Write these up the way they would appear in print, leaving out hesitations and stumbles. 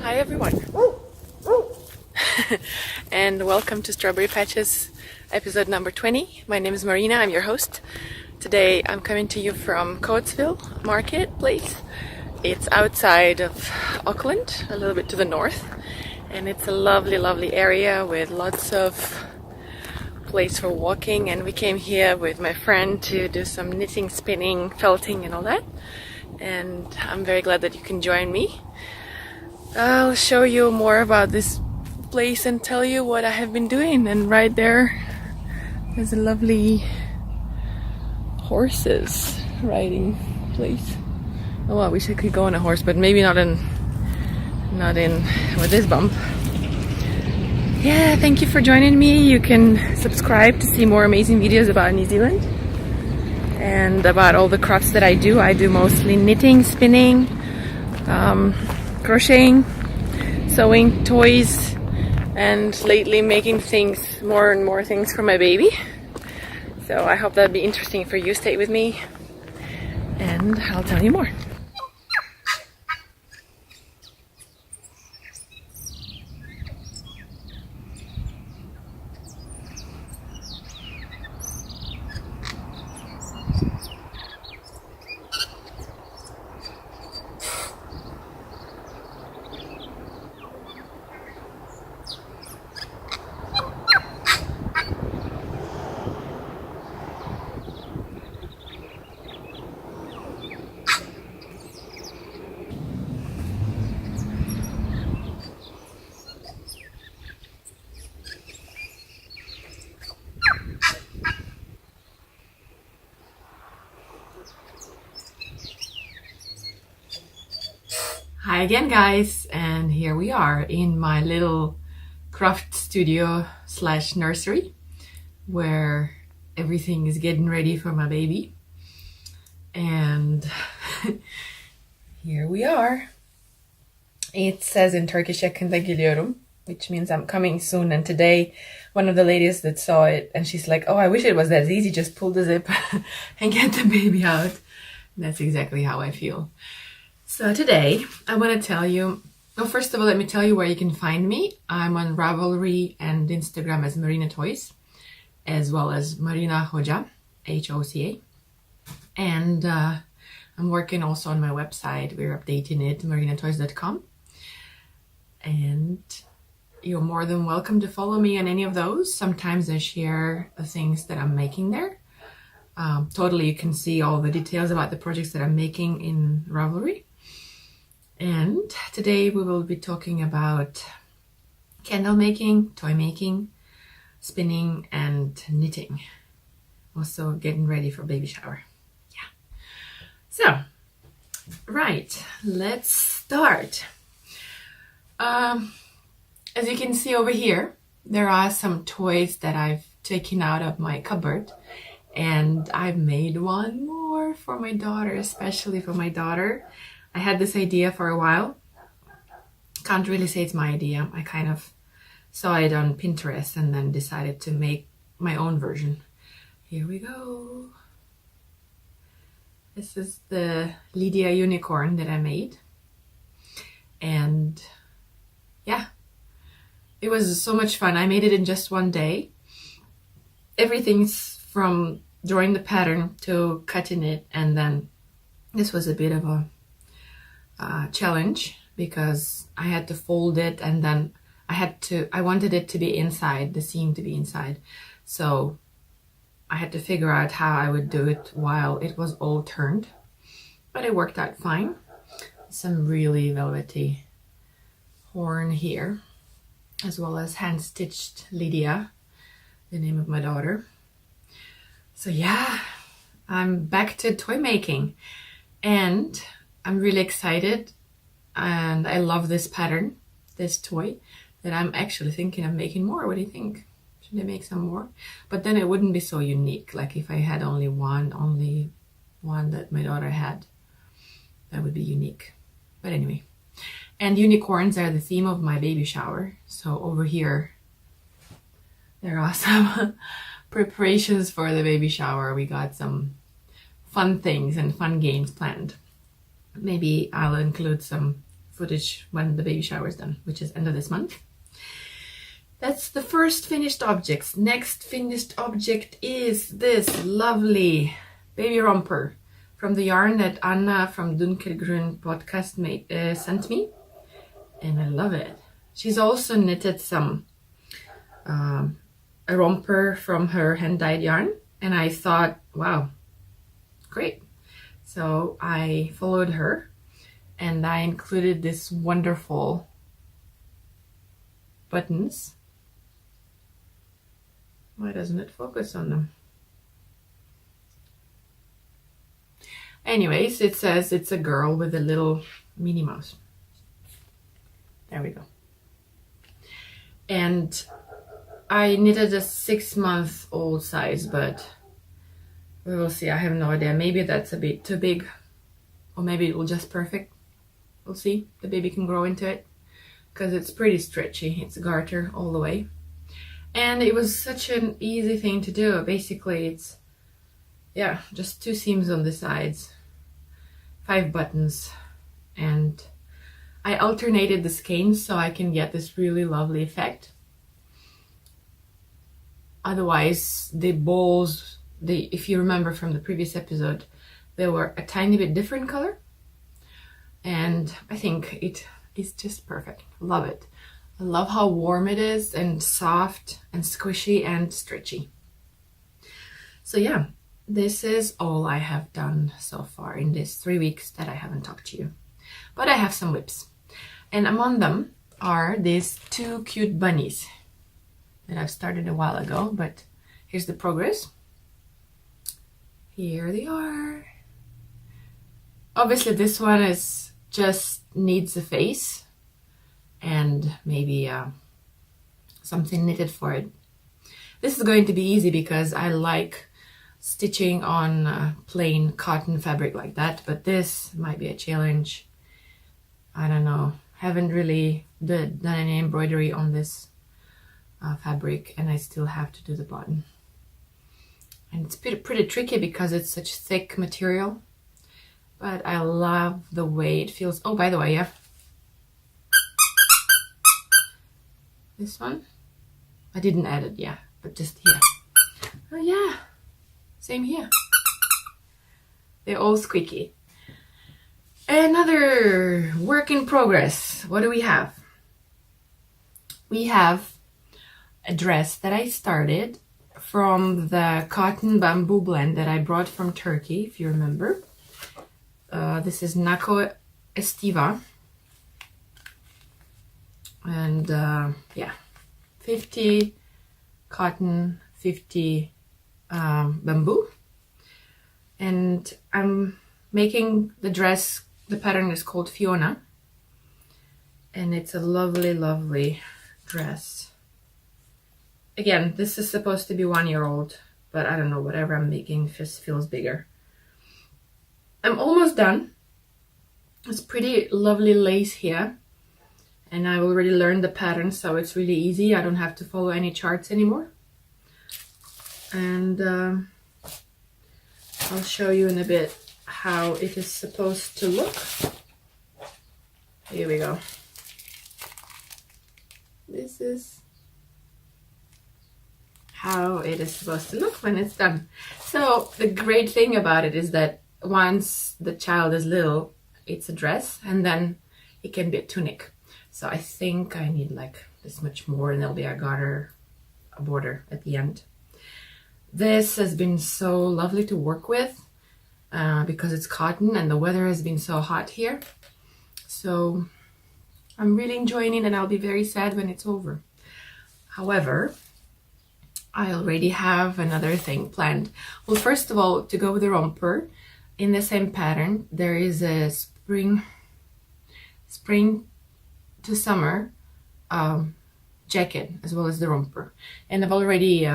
Hi everyone and welcome to Strawberry Patches episode number 20. My name is Marina, I'm your host. Today I'm coming to you from Coatesville Marketplace. It's outside of Auckland, a little bit to the north, and it's a lovely area with lots of place for walking, and we came here with my friend to do some knitting, spinning, felting and all that, and I'm very glad that you can join me. I'll show you more about this place and tell you what I have been doing. And right there's a lovely horses riding place. Oh, I wish I could go on a horse, but maybe not in with this bump. Yeah, thank you for joining me. You can subscribe to see more amazing videos about New Zealand and about all the crafts that I do. I do mostly knitting, spinning, crocheting, sewing, toys, and lately making things, more and more things for my baby. So I hope that'll be interesting for you. Stay with me and I'll tell you more. Hi again, guys, and here we are in my little craft studio slash nursery where everything is getting ready for my baby. And here we are. It says in Turkish "Yakında geliyorum," which means I'm coming soon. And today one of the ladies that saw it, and she's like, oh, I wish it was that easy, just pull the zip and get the baby out. And that's exactly how I feel. So today I want to tell you, well, first of all, let me tell you where you can find me. I'm on Ravelry and Instagram as Marina Toys, as well as Marina Hoca, Hoca. And I'm working also on my website. We're updating it, marinatoys.com. And you're more than welcome to follow me on any of those. Sometimes I share the things that I'm making there. Totally, you can see all the details about the projects that I'm making in Ravelry. And today we will be talking about candle making, toy making, spinning, and knitting. Also getting ready for baby shower. Yeah. So, right, let's start. As you can see over here, there are some toys that I've taken out of my cupboard, and I've made one more for my daughter, especially for my daughter. I had this idea for a while. Can't really say it's my idea. I kind of saw it on Pinterest and then decided to make my own version. Here we go. This is the Lydia unicorn that I made. And yeah, it was so much fun. I made it in just one day. Everything's from drawing the pattern to cutting it, and then this was a bit of a challenge because I had to fold it, and then I wanted it to be inside, the seam to be inside, so I had to figure out how I would do it while it was all turned, but it worked out fine. Some really velvety horn here, as well as hand-stitched Lydia, the name of my daughter. So yeah, I'm back to toy making, and I'm really excited, and I love this pattern, this toy, that I'm actually thinking of making more. What do you think? Should I make some more? But then it wouldn't be so unique. Like if I had only one that my daughter had, that would be unique. But anyway, And unicorns are the theme of my baby shower. So over here, there are some preparations for the baby shower. We got some fun things and fun games planned. Maybe I'll include some footage when the baby shower is done, which is end of this month. That's the first finished objects. Next finished object is this lovely baby romper from the yarn that Anna from Dunkelgrün podcast sent me. And I love it. She's also knitted some a romper from her hand-dyed yarn. And I thought, wow, great. So I followed her and I included this wonderful buttons. Why doesn't it focus on them? Anyways, it says it's a girl with a little Minnie Mouse. There we go. And I knitted a 6-month-old size, but we will see. I have no idea. Maybe that's a bit too big, or maybe it will just perfect. We'll see. The baby can grow into it because it's pretty stretchy. It's garter all the way. And it was such an easy thing to do. Basically, it's, yeah, just 2 seams on the sides, 5 buttons, and I alternated the skeins so I can get this really lovely effect. Otherwise, the balls, if you remember from the previous episode, they were a tiny bit different color. And I think it is just perfect. Love it. I love how warm it is and soft and squishy and stretchy. So yeah, this is all I have done so far in these 3 weeks that I haven't talked to you. But I have some whips. And among them are these 2 cute bunnies that I've started a while ago, but here's the progress. Here they are. Obviously this one is just needs a face and maybe something knitted for it. This is going to be easy because I like stitching on plain cotton fabric like that, but this might be a challenge. I don't know. Haven't really done any embroidery on this fabric, and I still have to do the button. And it's pretty tricky because it's such thick material, but I love the way it feels. Oh, by the way, yeah, this one I didn't add it, yeah, but just here. Oh yeah, same here. They're all squeaky. Another work in progress. What do we have? We have a dress that I started from the cotton bamboo blend that I brought from Turkey, if you remember. This is Nako Estiva. And yeah, 50 cotton, 50 bamboo. And I'm making the dress. The pattern is called Fiona, and it's a lovely, lovely dress. Again, this is supposed to be 1-year-old, but I don't know, whatever I'm making just feels bigger. I'm almost done. It's pretty lovely lace here, and I already learned the pattern, so it's really easy. I don't have to follow any charts anymore. And I'll show you in a bit how it is supposed to look. Here we go. This is how it is supposed to look when it's done. So the great thing about it is that once the child is little, it's a dress, and then it can be a tunic. So I think I need like this much more, and there'll be a garter, a border at the end. This has been so lovely to work with because it's cotton and the weather has been so hot here. So I'm really enjoying it, and I'll be very sad when it's over. However, I already have another thing planned. Well, first of all, to go with the romper, in the same pattern, there is a spring to summer jacket as well as the romper. And I've already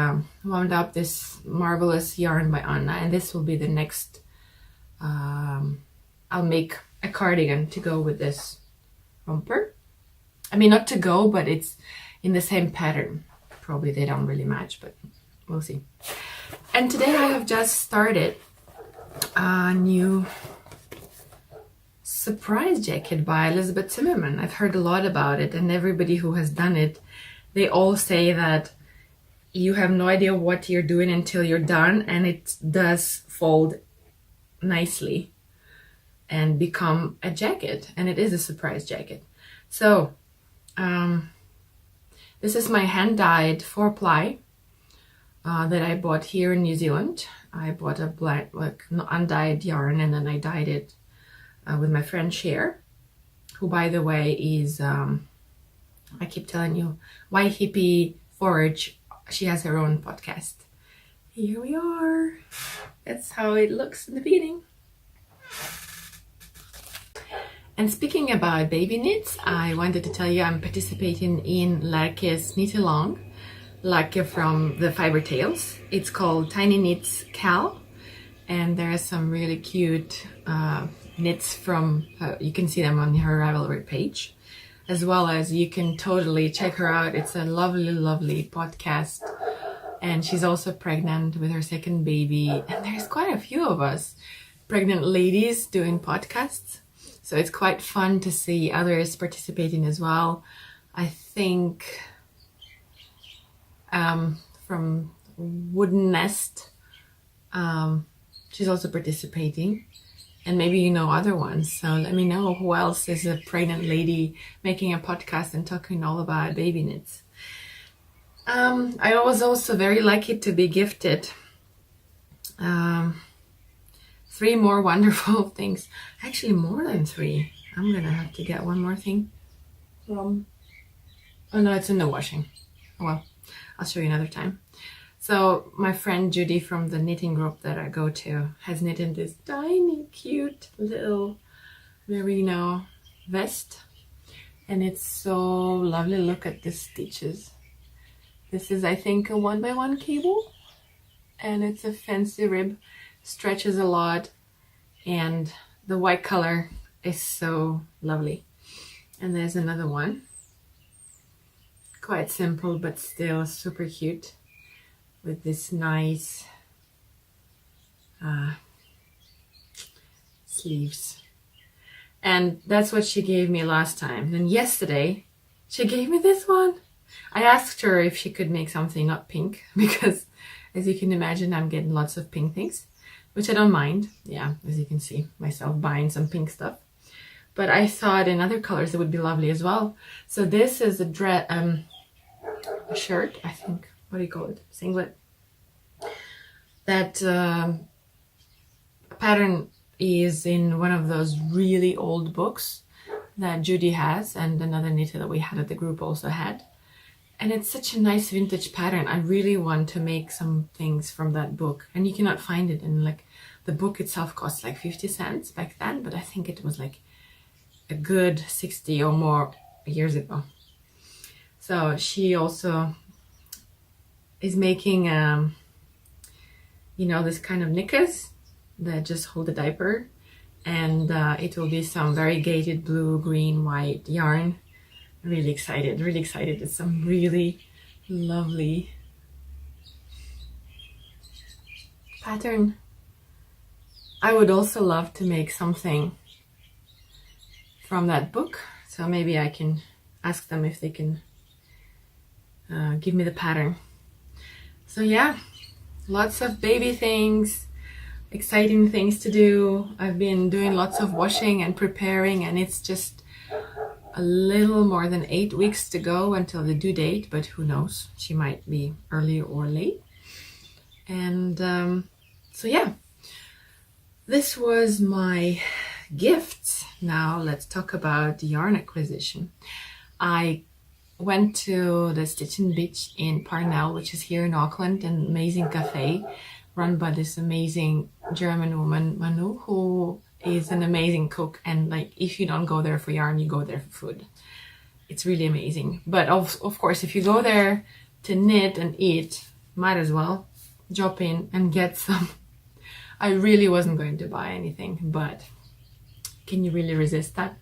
wound up this marvelous yarn by Anna, and this will be the next, I'll make a cardigan to go with this romper. I mean, not to go, but it's in the same pattern. Probably they don't really match, but we'll see. And today I have just started a new surprise jacket by Elizabeth Zimmerman. I've heard a lot about it, and everybody who has done it, they all say that you have no idea what you're doing until you're done, and it does fold nicely and become a jacket, and it is a surprise jacket. So this is my hand-dyed 4-ply that I bought here in New Zealand. I bought a black, like undyed yarn, and then I dyed it with my friend Cher, who, by the way, is I keep telling you, White Hippie Forage. She has her own podcast. Here we are. That's how it looks in the beginning. And speaking about baby knits, I wanted to tell you I'm participating in Lärke's Knit Along. Lärke from the Fiber Tales. It's called Tiny Knits Cal, and there are some really cute knits from you can see them on her Ravelry page, as well as you can totally check her out. It's a lovely podcast, and she's also pregnant with her second baby, and there's quite a few of us pregnant ladies doing podcasts, so it's quite fun to see others participating as well. I think from Wooden Nest, she's also participating, and maybe you know other ones, so let me know who else is a pregnant lady making a podcast and talking all about baby knits. I was also very lucky to be gifted 3 more wonderful things, actually more than 3. I'm gonna have to get one more thing from, oh no, it's in the washing. Oh well, I'll show you another time. So my friend Judy from the knitting group that I go to has knitted this tiny cute little merino vest, and it's so lovely. Look at the stitches. This is, I think, a 1x1 cable, and it's a fancy rib, stretches a lot, and the white color is so lovely. And there's another one, quite simple but still super cute, with this nice sleeves. And that's what she gave me last time. Then yesterday she gave me this one. I asked her if she could make something not pink, because as you can imagine, I'm getting lots of pink things, which I don't mind. Yeah, as you can see myself buying some pink stuff. But I thought in other colors it would be lovely as well. So this is a shirt, I think. What do you call it? Singlet. That pattern is in one of those really old books that Judy has, and another knitter that we had at the group also had. And it's such a nice vintage pattern. I really want to make some things from that book, and you cannot find it. And like the book itself cost like 50 cents back then, but I think it was like a good 60 or more years ago. So she also is making you know, this kind of knickers that just hold a diaper, and it will be some variegated blue, green, white yarn. Really excited, really excited. It's some really lovely pattern. I would also love to make something from that book, so maybe I can ask them if they can give me the pattern. So yeah, lots of baby things, exciting things to do. I've been doing lots of washing and preparing, and it's just a little more than 8 weeks to go until the due date, but who knows, she might be early or late. And so yeah, this was my gifts. Now let's talk about yarn acquisition. I went to the Stitchin' Beach in Parnell, which is here in Auckland, an amazing cafe run by this amazing German woman, Manu, who is an amazing cook. And like, if you don't go there for yarn, you go there for food. It's really amazing. But of course, if you go there to knit and eat, might as well drop in and get some. I really wasn't going to buy anything, but can you really resist that?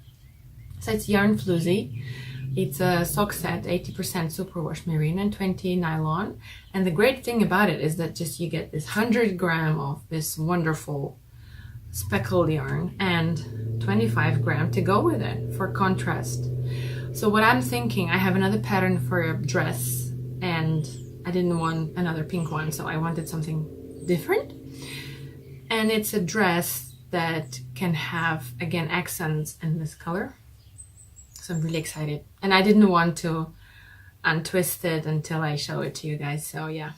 So it's yarn floozy. It's a sock set, 80% superwash merino and 20 nylon. And the great thing about it is that just you get this 100 gram of this wonderful speckled yarn and 25 gram to go with it for contrast. So what I'm thinking, I have another pattern for a dress and I didn't want another pink one, so I wanted something different. And it's a dress that can have, again, accents in this color. So I'm really excited. And I didn't want to untwist it until I show it to you guys. So yeah.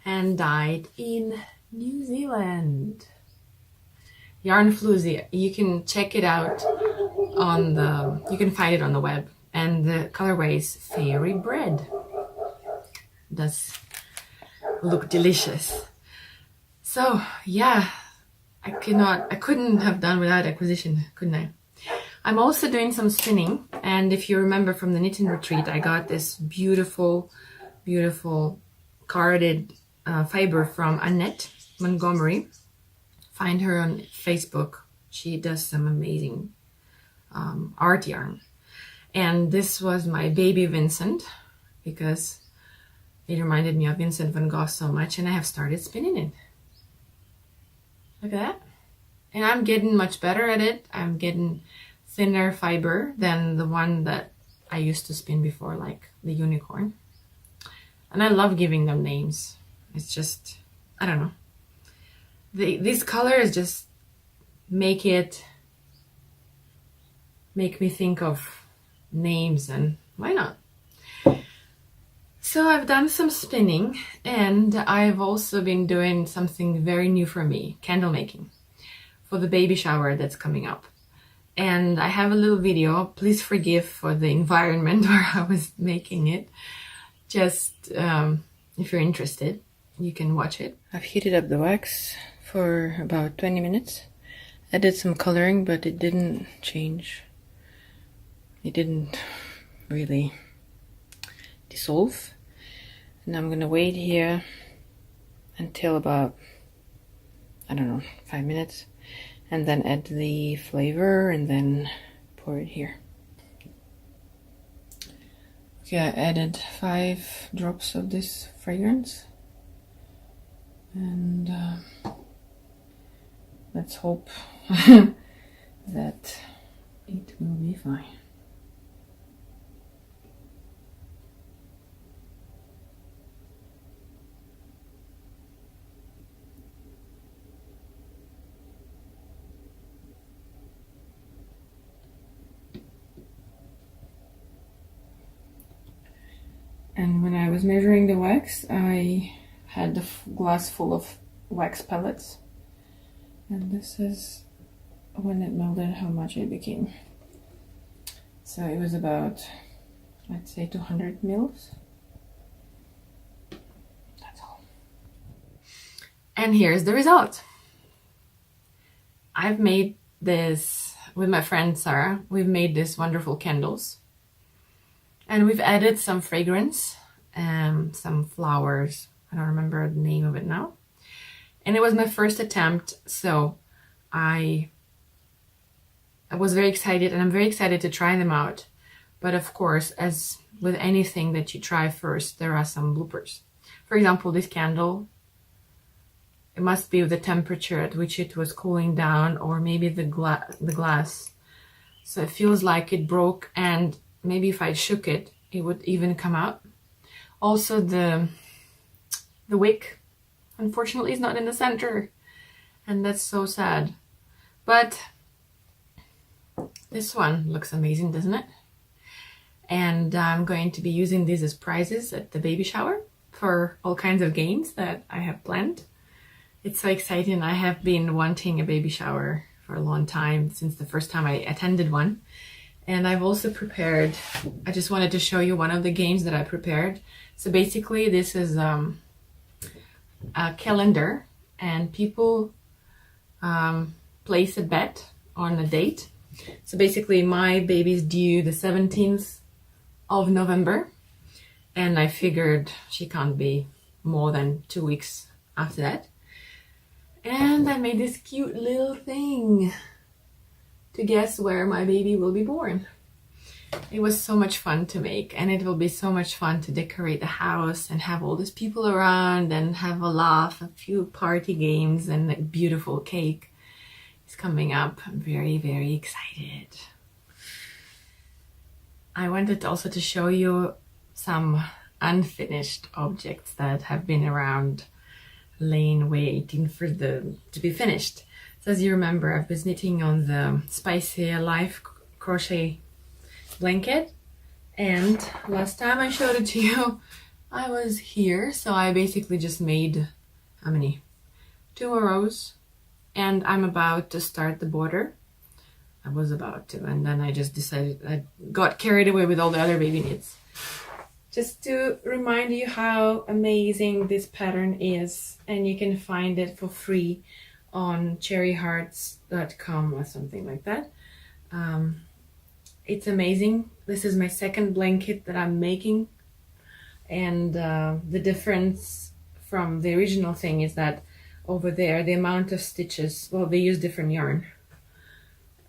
Hand dyed in New Zealand. Yarn floozy. You can check it out on you can find it on the web. And the colorway is Fairy Bread. It does look delicious. So yeah, I couldn't have done without acquisition, couldn't I? I'm also doing some spinning, and if you remember from the knitting retreat, I got this beautiful, beautiful carded fiber from Annette Montgomery. Find her on Facebook. She does some amazing art yarn. And this was my baby Vincent, because it reminded me of Vincent van Gogh so much, and I have started spinning it. Look at that. And I'm getting much better at it. I'm getting thinner fiber than the one that I used to spin before, like the unicorn. And I love giving them names. It's just, I don't know. These colors just make me think of names, and why not? So I've done some spinning, and I've also been doing something very new for me, candle making, for the baby shower that's coming up. And I have a little video. Please forgive for the environment where I was making it. Just if you're interested, you can watch it. I've heated up the wax for about 20 minutes. I did some coloring, but it didn't change. It didn't really dissolve. And I'm gonna wait here until about, I don't know, 5 minutes. And then add the flavor and then pour it here. Okay, I added 5 drops of this fragrance. And let's hope that it will be fine. And when I was measuring the wax, I had the glass full of wax pellets. And this is when it melted how much it became. So it was about, let's say, 200 mils. That's all. And here's the result. I've made this with my friend Sarah. We've made these wonderful candles. And we've added some fragrance and some flowers. I don't remember the name of it now. And it was my first attempt, so I was very excited, and I'm very excited to try them out. But of course, as with anything that you try first, there are some bloopers. For example, this candle, it must be the temperature at which it was cooling down, or maybe the glass. So it feels like it broke, and maybe if I shook it, it would even come out. Also, the wick, unfortunately, is not in the center, and that's so sad. But this one looks amazing, doesn't it? And I'm going to be using these as prizes at the baby shower for all kinds of games that I have planned. It's so exciting. I have been wanting a baby shower for a long time, since the first time I attended one. And I've also prepared, I just wanted to show you one of the games that I prepared. So basically this is a calendar, and people place a bet on a date. So basically my baby's due the 17th of November, and I figured she can't be more than 2 weeks after that. And I made this cute little thing. to guess where my baby will be born. It was so much fun to make, and it will be so much fun to decorate the house and have all these people around and have a laugh, a few party games, and a beautiful cake is coming up. I'm very, very excited. I wanted also to show you some unfinished objects that have been around, laying waiting for them to be finished. So as you remember, I've been knitting on the Spicy Life crochet blanket, and last time I showed it to you I was here, so I basically just made how many? 2 more rows, and I'm about to start the border. I was about to, and then I just decided, I got carried away with all the other baby knits. Just to remind you how amazing this pattern is, and you can find it for free on cherryhearts.com or something like that. It's amazing. This is my second blanket that I'm making, and the difference from the original thing is that over there the amount of stitches, well, they use different yarn,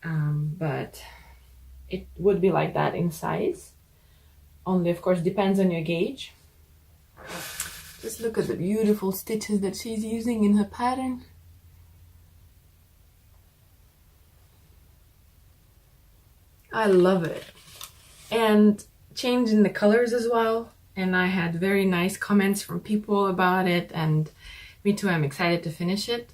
but it would be like that in size, only of course depends on your gauge. Just look at the beautiful stitches that she's using in her pattern. I love it. And changing the colors as well, and I had very nice comments from people about it, and me too, I'm excited to finish it.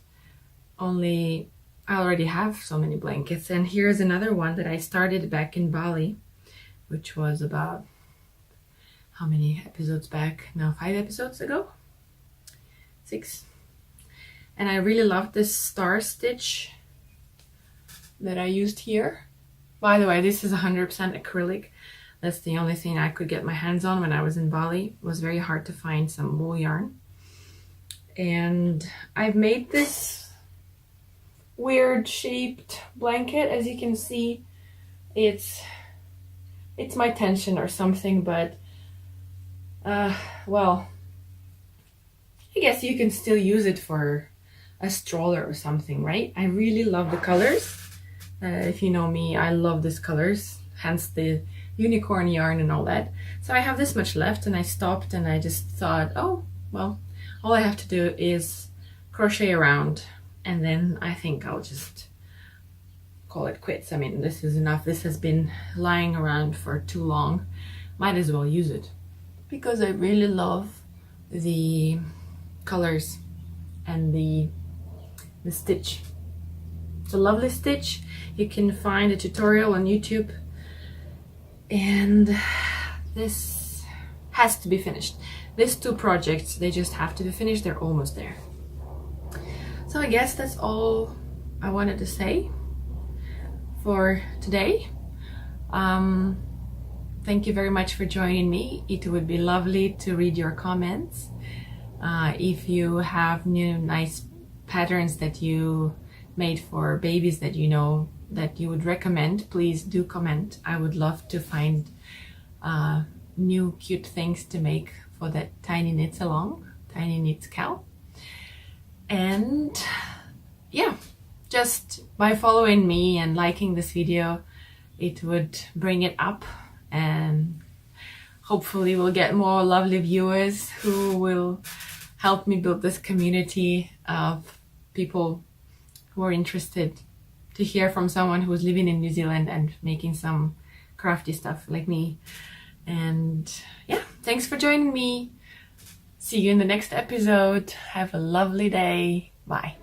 Only I already have so many blankets, and here's another one that I started back in Bali, which was about, how many episodes back now? 5 episodes ago? 6. And I really love this star stitch that I used here. By the way, this is 100% acrylic. That's the only thing I could get my hands on when I was in Bali. It was very hard to find some wool yarn. And I've made this weird shaped blanket. As you can see, it's my tension or something, but well, I guess you can still use it for a stroller or something, right? I really love the colors. If you know me, I love these colors, hence the unicorn yarn and all that. So I have this much left, and I stopped, and I just thought, oh, well, all I have to do is crochet around, and then I think I'll just call it quits. I mean, this is enough. This has been lying around for too long. Might as well use it, because I really love the colors and the stitch. It's a lovely stitch. You can find a tutorial on YouTube, and this has to be finished. These 2 projects, they just have to be finished. They're almost there. So I guess that's all I wanted to say for today. Thank you very much for joining me. It would be lovely to read your comments. If you have new nice patterns that you made for babies that you know that you would recommend, please do comment. I would love to find new cute things to make for that tiny knits along, tiny knits cow. And yeah, just by following me and liking this video, it would bring it up, and hopefully we'll get more lovely viewers who will help me build this community of people who are interested to hear from someone who's living in New Zealand and making some crafty stuff like me. And yeah, thanks for joining me. See you in the next episode. Have a lovely day. Bye.